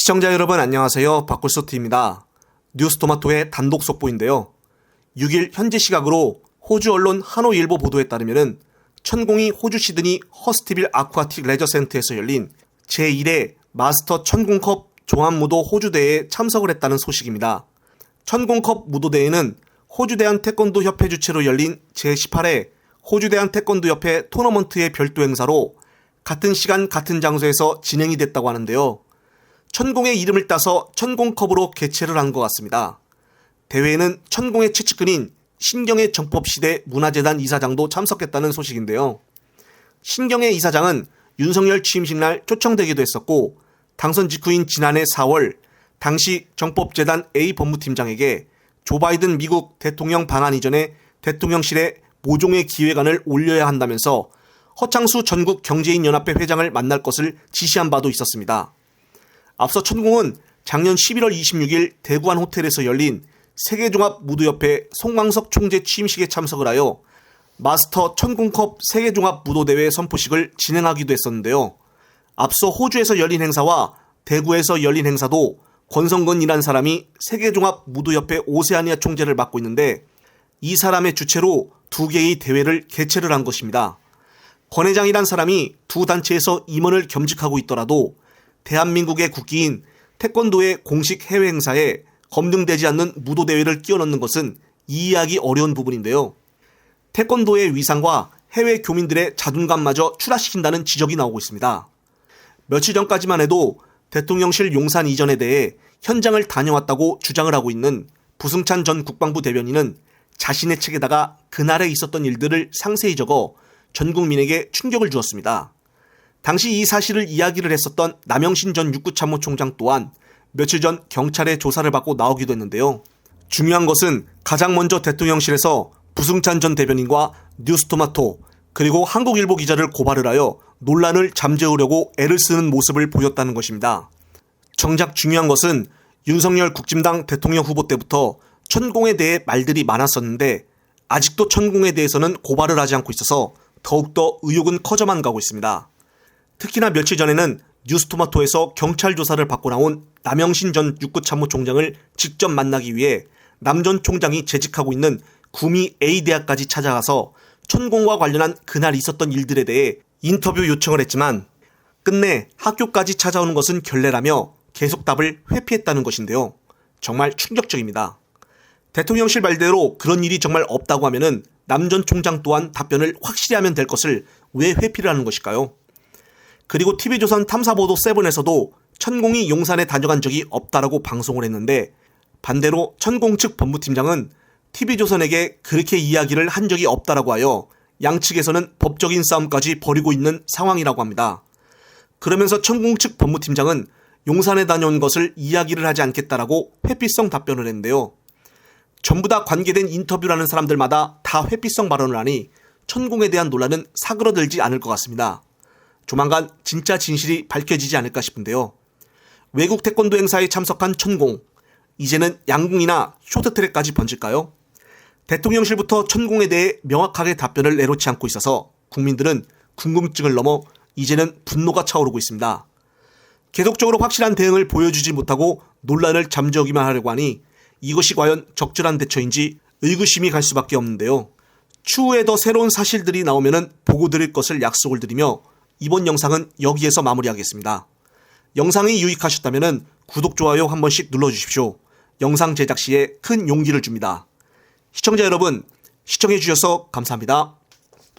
시청자 여러분 안녕하세요. 박굴소트입니다. 뉴스토마토의 단독 속보인데요. 6일 현지 시각으로 호주 언론 하노이일보 보도에 따르면 천공이 호주 시드니 허스티빌 아쿠아틱 레저 센터에서 열린 제1회 마스터 천공컵 종합무도 호주대회에 참석을 했다는 소식입니다. 천공컵 무도대회는 호주대한 태권도 협회 주최로 열린 제18회 호주대한 태권도 협회 토너먼트의 별도 행사로 같은 시간 같은 장소에서 진행이 됐다고 하는데요. 천공의 이름을 따서 천공컵으로 개최를 한 것 같습니다. 대회에는 천공의 최측근인 신경의 정법시대 문화재단 이사장도 참석했다는 소식인데요. 신경의 이사장은 윤석열 취임식 날 초청되기도 했었고 당선 직후인 지난해 4월 당시 정법재단 A 법무팀장에게 조 바이든 미국 대통령 방한 이전에 대통령실에 모종의 기획안을 올려야 한다면서 허창수 전국 경제인연합회 회장을 만날 것을 지시한 바도 있었습니다. 앞서 천공은 작년 11월 26일 대구한 호텔에서 열린 세계종합무도협회 송광석 총재 취임식에 참석을 하여 마스터 천공컵 세계종합무도대회 선포식을 진행하기도 했었는데요. 앞서 호주에서 열린 행사와 대구에서 열린 행사도 권성근이라는 사람이 세계종합무도협회 오세아니아 총재를 맡고 있는데 이 사람의 주최로 두 개의 대회를 개최를 한 것입니다. 권 회장이란 사람이 두 단체에서 임원을 겸직하고 있더라도 대한민국의 국기인 태권도의 공식 해외 행사에 검증되지 않는 무도대회를 끼워넣는 것은 이해하기 어려운 부분인데요. 태권도의 위상과 해외 교민들의 자존감마저 추락시킨다는 지적이 나오고 있습니다. 며칠 전까지만 해도 대통령실 용산 이전에 대해 현장을 다녀왔다고 주장을 하고 있는 부승찬 전 국방부 대변인은 자신의 책에다가 그날에 있었던 일들을 상세히 적어 전 국민에게 충격을 주었습니다. 당시 이 사실을 이야기를 했었던 남영신 전 육구참모총장 또한 며칠 전 경찰의 조사를 받고 나오기도 했는데요. 중요한 것은 가장 먼저 대통령실에서 부승찬 전 대변인과 뉴스토마토 그리고 한국일보 기자를 고발을 하여 논란을 잠재우려고 애를 쓰는 모습을 보였다는 것입니다. 정작 중요한 것은 윤석열 국진당 대통령 후보 때부터 천공에 대해 말들이 많았었는데 아직도 천공에 대해서는 고발을 하지 않고 있어서 더욱더 의혹은 커져만 가고 있습니다. 특히나 며칠 전에는 뉴스토마토에서 경찰 조사를 받고 나온 남영신 전 육구참모총장을 직접 만나기 위해 남 전 총장이 재직하고 있는 구미 A대학까지 찾아가서 천공과 관련한 그날 있었던 일들에 대해 인터뷰 요청을 했지만 끝내 학교까지 찾아오는 것은 결례라며 계속 답을 회피했다는 것인데요. 정말 충격적입니다. 대통령실 말대로 그런 일이 정말 없다고 하면은 남 전 총장 또한 답변을 확실히 하면 될 것을 왜 회피를 하는 것일까요? 그리고 TV조선 탐사보도 7에서도 천공이 용산에 다녀간 적이 없다라고 방송을 했는데 반대로 천공 측 법무팀장은 TV조선에게 그렇게 이야기를 한 적이 없다라고 하여 양측에서는 법적인 싸움까지 벌이고 있는 상황이라고 합니다. 그러면서 천공 측 법무팀장은 용산에 다녀온 것을 이야기를 하지 않겠다라고 회피성 답변을 했는데요. 전부 다 관계된 인터뷰라는 사람들마다 다 회피성 발언을 하니 천공에 대한 논란은 사그러들지 않을 것 같습니다. 조만간 진짜 진실이 밝혀지지 않을까 싶은데요. 외국 태권도 행사에 참석한 천공, 이제는 양궁이나 쇼트트랙까지 번질까요? 대통령실부터 천공에 대해 명확하게 답변을 내놓지 않고 있어서 국민들은 궁금증을 넘어 이제는 분노가 차오르고 있습니다. 계속적으로 확실한 대응을 보여주지 못하고 논란을 잠재우기만 하려고 하니 이것이 과연 적절한 대처인지 의구심이 갈 수밖에 없는데요. 추후에 더 새로운 사실들이 나오면 보고 드릴 것을 약속을 드리며 이번 영상은 여기에서 마무리하겠습니다. 영상이 유익하셨다면 구독, 좋아요 한 번씩 눌러주십시오. 영상 제작 시에 큰 용기를 줍니다. 시청자 여러분, 시청해주셔서 감사합니다.